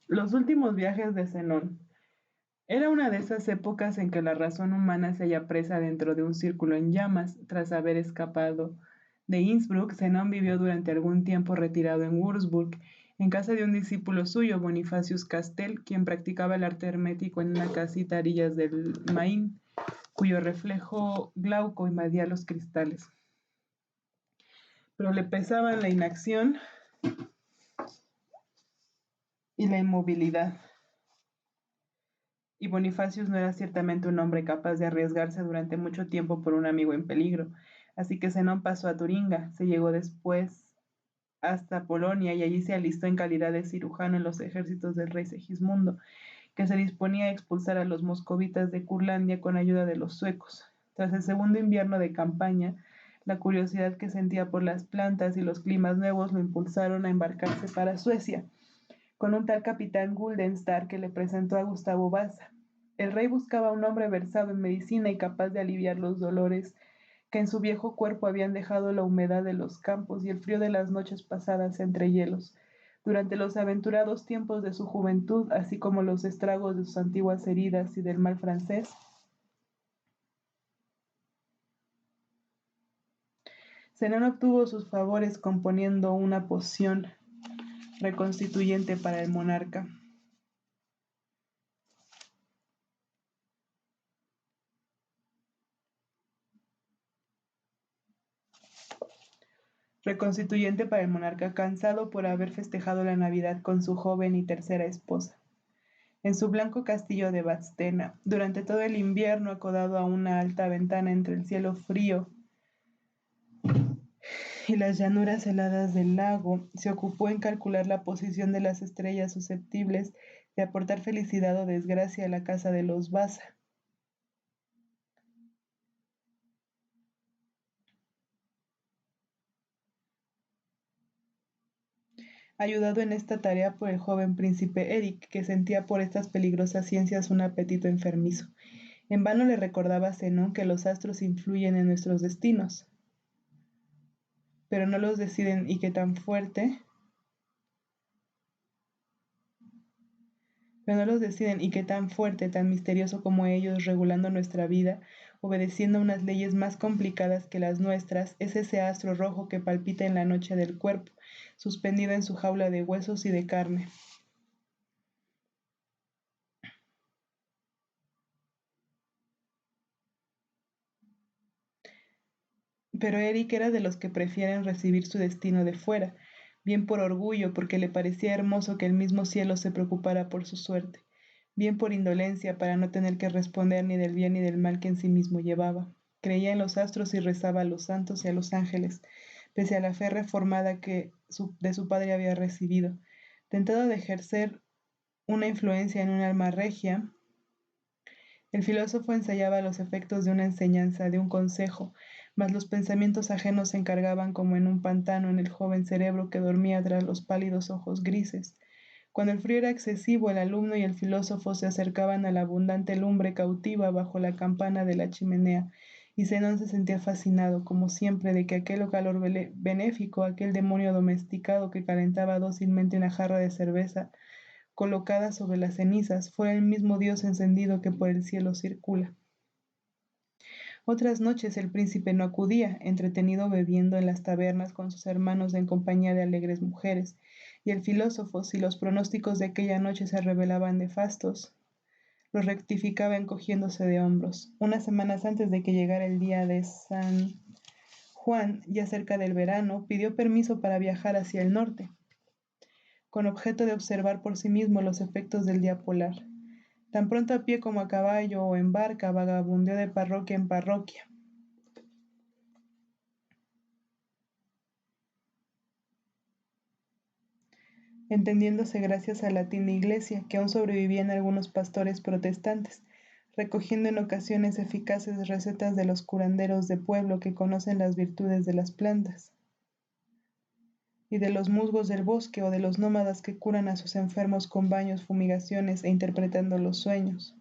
Los últimos viajes de Zenón. Era una de esas épocas en que la razón humana se halla presa dentro de un círculo en llamas. Tras haber escapado de Innsbruck, Zenón vivió durante algún tiempo retirado en Würzburg, en casa de un discípulo suyo, Bonifacius Castel, quien practicaba el arte hermético en una casita a orillas del Main, cuyo reflejo glauco invadía los cristales. Pero le pesaban la inacción y la inmovilidad. Y Bonifacius no era ciertamente un hombre capaz de arriesgarse durante mucho tiempo por un amigo en peligro, así que Zenón pasó a Turinga, se llegó después hasta Polonia y allí se alistó en calidad de cirujano en los ejércitos del rey Segismundo, que se disponía a expulsar a los moscovitas de Curlandia con ayuda de los suecos. Tras el segundo invierno de campaña, la curiosidad que sentía por las plantas y los climas nuevos lo impulsaron a embarcarse para Suecia, con un tal capitán Guldenstar que le presentó a Gustavo Vasa. El rey buscaba un hombre versado en medicina y capaz de aliviar los dolores que en su viejo cuerpo habían dejado la humedad de los campos y el frío de las noches pasadas entre hielos. Durante los aventurados tiempos de su juventud, así como los estragos de sus antiguas heridas y del mal francés, Zenón obtuvo sus favores componiendo una poción reconstituyente para el monarca. Reconstituyente para el monarca cansado por haber festejado la Navidad con su joven y tercera esposa. En su blanco castillo de Vadstena, durante todo el invierno acodado a una alta ventana entre el cielo frío y las llanuras heladas del lago, se ocupó en calcular la posición de las estrellas susceptibles de aportar felicidad o desgracia a la casa de los Vasa. Ayudado en esta tarea por el joven príncipe Eric, que sentía por estas peligrosas ciencias un apetito enfermizo. En vano le recordaba a Zenón que los astros influyen en nuestros destinos, pero no los deciden y que tan fuerte pero no los deciden y qué tan fuerte, tan misterioso como ellos, regulando nuestra vida, obedeciendo a unas leyes más complicadas que las nuestras, es ese astro rojo que palpita en la noche del cuerpo, suspendido en su jaula de huesos y de carne. Pero Eric era de los que prefieren recibir su destino de fuera, bien por orgullo, porque le parecía hermoso que el mismo cielo se preocupara por su suerte, bien por indolencia, para no tener que responder ni del bien ni del mal que en sí mismo llevaba. Creía en los astros y rezaba a los santos y a los ángeles, pese a la fe reformada que de su padre había recibido. Tentado de ejercer una influencia en un alma regia, el filósofo ensayaba los efectos de una enseñanza, de un consejo, mas los pensamientos ajenos se encargaban como en un pantano en el joven cerebro que dormía tras los pálidos ojos grises. Cuando el frío era excesivo, el alumno y el filósofo se acercaban a la abundante lumbre cautiva bajo la campana de la chimenea, y Zenón se sentía fascinado, como siempre, de que aquel calor benéfico, aquel demonio domesticado que calentaba dócilmente una jarra de cerveza, colocada sobre las cenizas, fuera el mismo Dios encendido que por el cielo circula. Otras noches el príncipe no acudía, entretenido bebiendo en las tabernas con sus hermanos en compañía de alegres mujeres, y el filósofo, si los pronósticos de aquella noche se revelaban nefastos, los rectificaba encogiéndose de hombros. Unas semanas antes de que llegara el día de San Juan, ya cerca del verano, pidió permiso para viajar hacia el norte, con objeto de observar por sí mismo los efectos del día polar. Tan pronto a pie como a caballo o en barca, vagabundeó de parroquia en parroquia, entendiéndose gracias al latín de iglesia, que aún sobrevivía en algunos pastores protestantes, recogiendo en ocasiones eficaces recetas de los curanderos de pueblo que conocen las virtudes de las plantas, y de los musgos del bosque o de los nómadas que curan a sus enfermos con baños, fumigaciones e interpretando los sueños.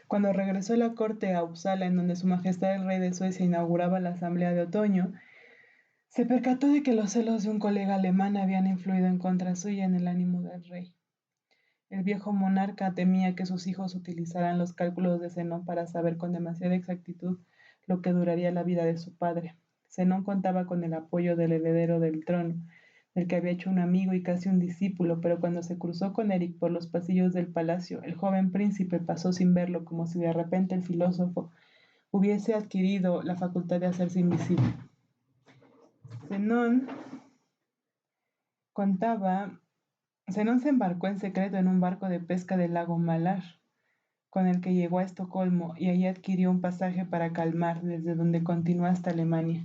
Cuando regresó a la corte a Uppsala, en donde su majestad el rey de Suecia inauguraba la asamblea de otoño, se percató de que los celos de un colega alemán habían influido en contra suya en el ánimo del rey. El viejo monarca temía que sus hijos utilizaran los cálculos de Zenón para saber con demasiada exactitud lo que duraría la vida de su padre. Zenón contaba con el apoyo del heredero del trono, del que había hecho un amigo y casi un discípulo, pero cuando se cruzó con Eric por los pasillos del palacio, el joven príncipe pasó sin verlo, como si de repente el filósofo hubiese adquirido la facultad de hacerse invisible. Zenón contaba Zenón se embarcó en secreto en un barco de pesca del lago Malar, con el que llegó a Estocolmo, y allí adquirió un pasaje para Kalmar, desde donde continuó hasta Alemania.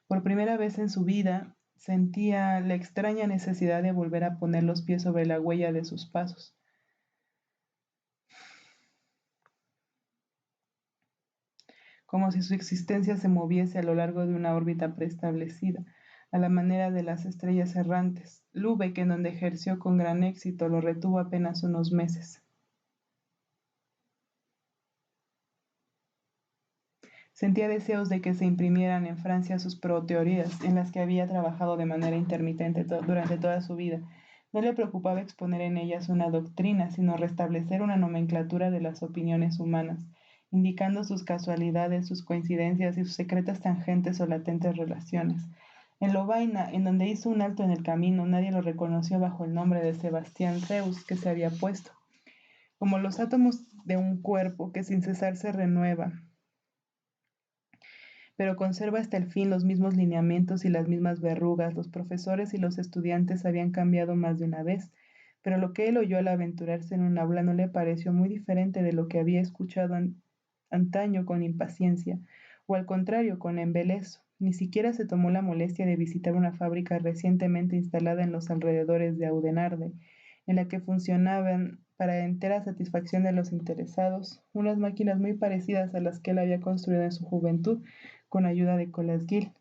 Por primera vez en su vida, sentía la extraña necesidad de volver a poner los pies sobre la huella de sus pasos. Como si su existencia se moviese a lo largo de una órbita preestablecida, a la manera de las estrellas errantes. Lübeck, en donde ejerció con gran éxito, lo retuvo apenas unos meses. Sentía deseos de que se imprimieran en Francia sus proteorías, en las que había trabajado de manera intermitente durante toda su vida. No le preocupaba exponer en ellas una doctrina, sino restablecer una nomenclatura de las opiniones humanas, indicando sus casualidades, sus coincidencias y sus secretas tangentes o latentes relaciones. En Lovaina, en donde hizo un alto en el camino, nadie lo reconoció bajo el nombre de Sebastián Zeus que se había puesto. Como los átomos de un cuerpo que sin cesar se renueva, pero conserva hasta el fin los mismos lineamientos y las mismas verrugas. Los profesores y los estudiantes habían cambiado más de una vez, pero lo que él oyó al aventurarse en un aula no le pareció muy diferente de lo que había escuchado antaño con impaciencia, o al contrario, con embeleso. Ni siquiera se tomó la molestia de visitar una fábrica recientemente instalada en los alrededores de Audenarde, en la que funcionaban, para entera satisfacción de los interesados, unas máquinas muy parecidas a las que él había construido en su juventud con ayuda de Colasguil.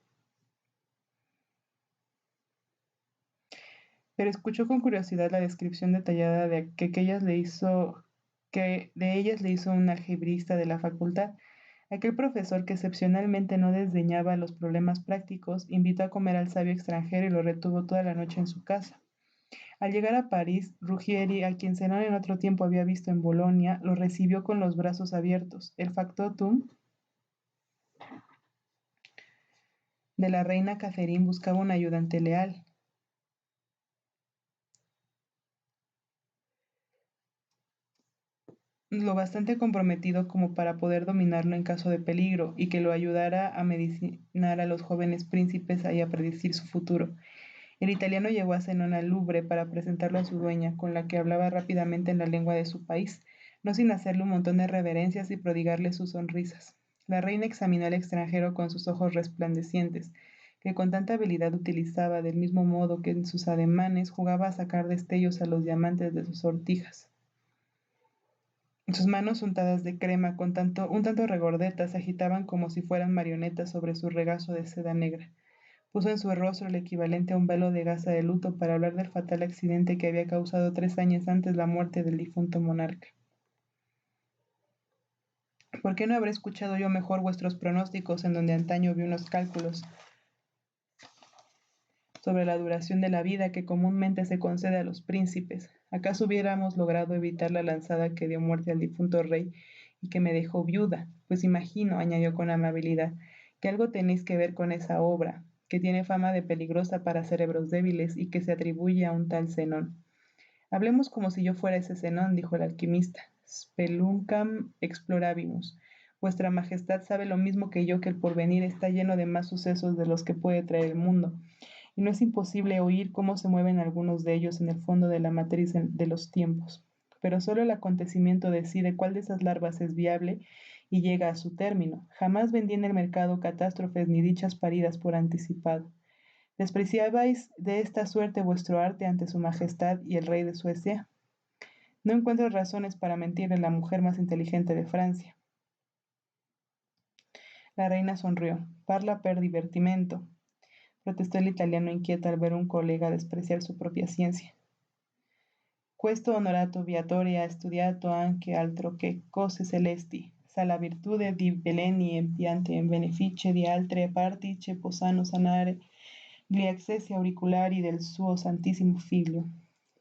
Pero escuchó con curiosidad la descripción detallada que de ellas le hizo un algebrista de la facultad. Aquel profesor, que excepcionalmente no desdeñaba los problemas prácticos, invitó a comer al sabio extranjero y lo retuvo toda la noche en su casa. Al llegar a París, Ruggieri, a quien Zenón en otro tiempo había visto en Bolonia, lo recibió con los brazos abiertos. El factotum de la reina Catherine buscaba un ayudante leal, lo bastante comprometido como para poder dominarlo en caso de peligro, y que lo ayudara a medicinar a los jóvenes príncipes y a predecir su futuro. El italiano llevó a Zenón al Louvre para presentarlo a su dueña, con la que hablaba rápidamente en la lengua de su país, no sin hacerle un montón de reverencias y prodigarle sus sonrisas. La reina examinó al extranjero con sus ojos resplandecientes, que con tanta habilidad utilizaba, del mismo modo que en sus ademanes jugaba a sacar destellos a los diamantes de sus sortijas. Sus manos untadas de crema, un tanto regordetas, se agitaban como si fueran marionetas sobre su regazo de seda negra. Puso en su rostro el equivalente a un velo de gasa de luto para hablar del fatal accidente que había causado 3 años antes la muerte del difunto monarca. ¿Por qué no habré escuchado yo mejor vuestros pronósticos, en donde antaño vi unos cálculos sobre la duración de la vida que comúnmente se concede a los príncipes? ¿Acaso hubiéramos logrado evitar la lanzada que dio muerte al difunto rey y que me dejó viuda? Pues imagino, añadió con amabilidad, que algo tenéis que ver con esa obra, que tiene fama de peligrosa para cerebros débiles y que se atribuye a un tal Zenón. Hablemos como si yo fuera ese Zenón, dijo el alquimista. Speluncam explorabimus. Vuestra Majestad sabe lo mismo que yo que el porvenir está lleno de más sucesos de los que puede traer el mundo, y no es imposible oír cómo se mueven algunos de ellos en el fondo de la matriz de los tiempos. Pero solo el acontecimiento decide cuál de esas larvas es viable y llega a su término. Jamás vendí en el mercado catástrofes ni dichas paridas por anticipado. ¿Despreciabais de esta suerte vuestro arte ante su majestad y el rey de Suecia? No encuentro razones para mentir en la mujer más inteligente de Francia. La reina sonrió. Parla per divertimento, protestó el italiano inquieto al ver a un colega despreciar su propia ciencia. Questo onorato viatoria studiato anche altro che cose celesti, sa la virtude di veleni empiante in benefice di altre parti che possano sanare gli accessi auriculari del suo santissimo figlio.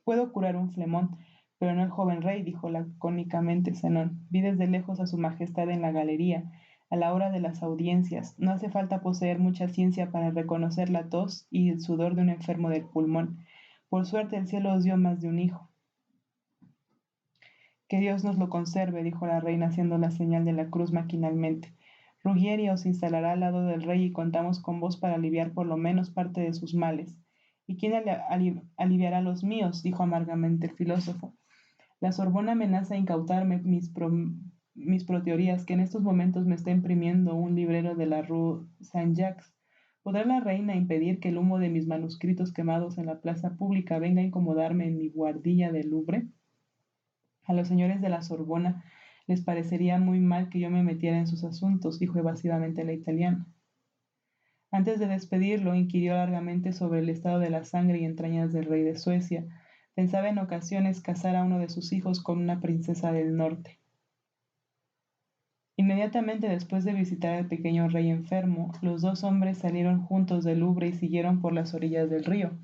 Puedo curar un flemón, pero no el joven rey, dijo lacónicamente Zenón. Vi desde lejos a su majestad en la galería, a la hora de las audiencias. No hace falta poseer mucha ciencia para reconocer la tos y el sudor de un enfermo del pulmón. Por suerte el cielo os dio más de un hijo. Que Dios nos lo conserve, dijo la reina haciendo la señal de la cruz maquinalmente. Ruggieri os instalará al lado del rey y contamos con vos para aliviar por lo menos parte de sus males. ¿Y quién aliviará los míos? Dijo amargamente el filósofo. La Sorbona amenaza incautarme mis proteorías, que en estos momentos me está imprimiendo un librero de la Rue Saint-Jacques. ¿Podrá la reina impedir que el humo de mis manuscritos quemados en la plaza pública venga a incomodarme en mi buhardilla del Louvre? A los señores de la Sorbona les parecería muy mal que yo me metiera en sus asuntos, dijo evasivamente la italiana. Antes de despedirlo, inquirió largamente sobre el estado de la sangre y entrañas del rey de Suecia. Pensaba en ocasiones casar a uno de sus hijos con una princesa del norte. Inmediatamente después de visitar al pequeño rey enfermo, los dos hombres salieron juntos del Louvre y siguieron por las orillas del río.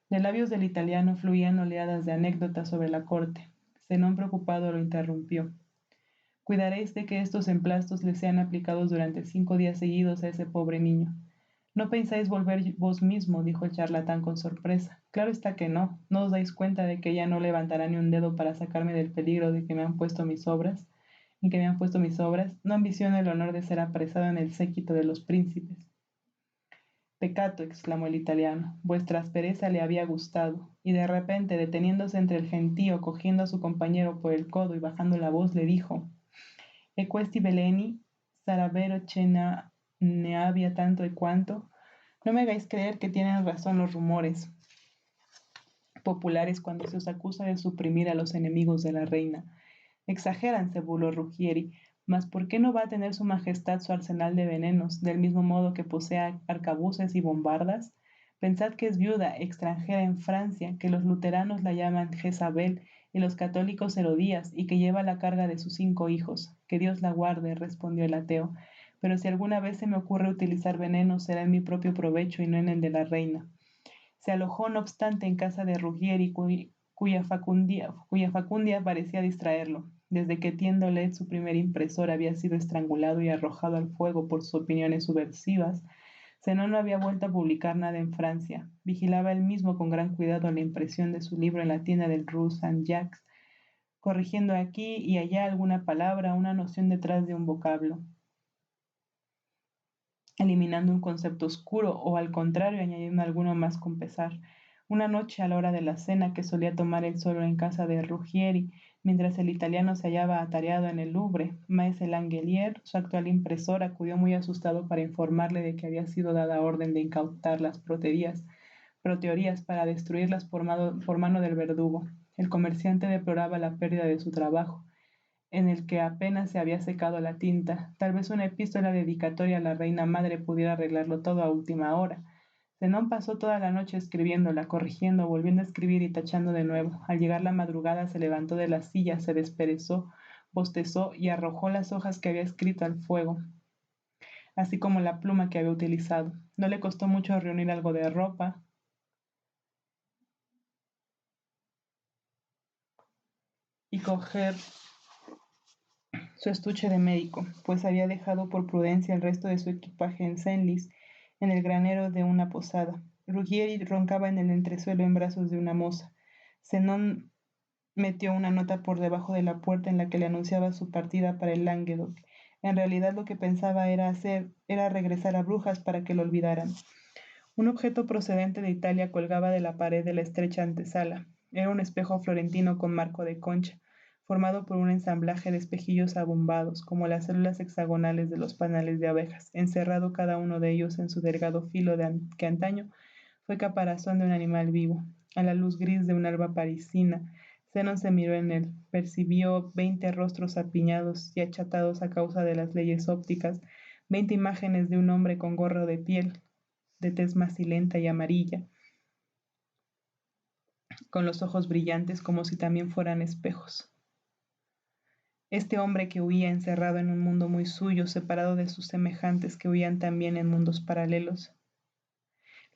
De labios del italiano fluían oleadas de anécdotas sobre la corte. Zenón preocupado lo interrumpió. Cuidaréis de que estos emplastos le sean aplicados durante 5 días seguidos a ese pobre niño. ¿No pensáis volver vos mismo? Dijo el charlatán con sorpresa. Claro está que no. ¿No os dais cuenta de que ella no levantará ni un dedo para sacarme del peligro de que me han puesto mis obras? ¿En que me han puesto mis obras? No ambiciono el honor de ser apresado en el séquito de los príncipes. Peccato, exclamó el italiano. Vuestra aspereza le había gustado. Y de repente, deteniéndose entre el gentío, cogiendo a su compañero por el codo y bajando la voz, le dijo: E questi veleni sarebbero ce ne abbia tanto e quanto. No me hagáis creer que tienen razón los rumores populares cuando se os acusa de suprimir a los enemigos de la reina. Exageran, se burló Ruggieri, mas ¿por qué no va a tener su majestad su arsenal de venenos, del mismo modo que posee arcabuces y bombardas? Pensad que es viuda, extranjera en Francia, que los luteranos la llaman Jezabel y los católicos Herodías, y que lleva la carga de sus 5 hijos. Que Dios la guarde, respondió el ateo, pero si alguna vez se me ocurre utilizar veneno será en mi propio provecho y no en el de la reina. Se alojó, no obstante, en casa de Ruggieri, cuya facundia parecía distraerlo. Desde que Tiendolet, su primer impresor, había sido estrangulado y arrojado al fuego por sus opiniones subversivas, Zenón no había vuelto a publicar nada en Francia. Vigilaba él mismo con gran cuidado la impresión de su libro en la tienda del Rue Saint-Jacques, corrigiendo aquí y allá alguna palabra, una noción detrás de un vocablo, eliminando un concepto oscuro o al contrario añadiendo alguno más con pesar. Una noche a la hora de la cena que solía tomar él solo en casa de Ruggieri, mientras el italiano se hallaba atareado en el Louvre, Maese Langelier, su actual impresor, acudió muy asustado para informarle de que había sido dada orden de incautar las proteorías para destruirlas por mano del verdugo. El comerciante deploraba la pérdida de su trabajo, en el que apenas se había secado la tinta. Tal vez una epístola dedicatoria a la reina madre pudiera arreglarlo todo a última hora. Zenón pasó toda la noche escribiéndola, corrigiendo, volviendo a escribir y tachando de nuevo. Al llegar la madrugada se levantó de la silla, se desperezó, bostezó y arrojó las hojas que había escrito al fuego, así como la pluma que había utilizado. No le costó mucho reunir algo de ropa y coger su estuche de médico, pues había dejado por prudencia el resto de su equipaje en Senlis, en el granero de una posada. Ruggieri roncaba en el entresuelo en brazos de una moza. Zenón metió una nota por debajo de la puerta en la que le anunciaba su partida para el Languedoc. En realidad lo que pensaba era regresar a Brujas para que lo olvidaran. Un objeto procedente de Italia colgaba de la pared de la estrecha antesala. Era un espejo florentino con marco de concha, formado por un ensamblaje de espejillos abombados, como las células hexagonales de los panales de abejas, encerrado cada uno de ellos en su delgado filo que antaño fue caparazón de un animal vivo. A la luz gris de un alba parisina, Zenón se miró en él, percibió 20 rostros apiñados y achatados a causa de las leyes ópticas, 20 imágenes de un hombre con gorro de piel, de tez macilenta y amarilla, con los ojos brillantes como si también fueran espejos. Este hombre que huía encerrado en un mundo muy suyo, separado de sus semejantes que huían también en mundos paralelos,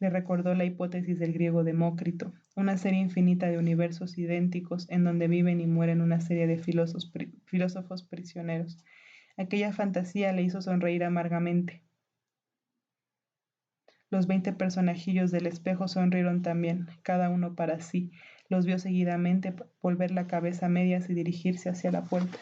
le recordó la hipótesis del griego Demócrito, una serie infinita de universos idénticos en donde viven y mueren una serie de filósofos prisioneros. Aquella fantasía le hizo sonreír amargamente. Los 20 personajillos del espejo sonrieron también, cada uno para sí. Los vio seguidamente volver la cabeza a medias y dirigirse hacia la puerta.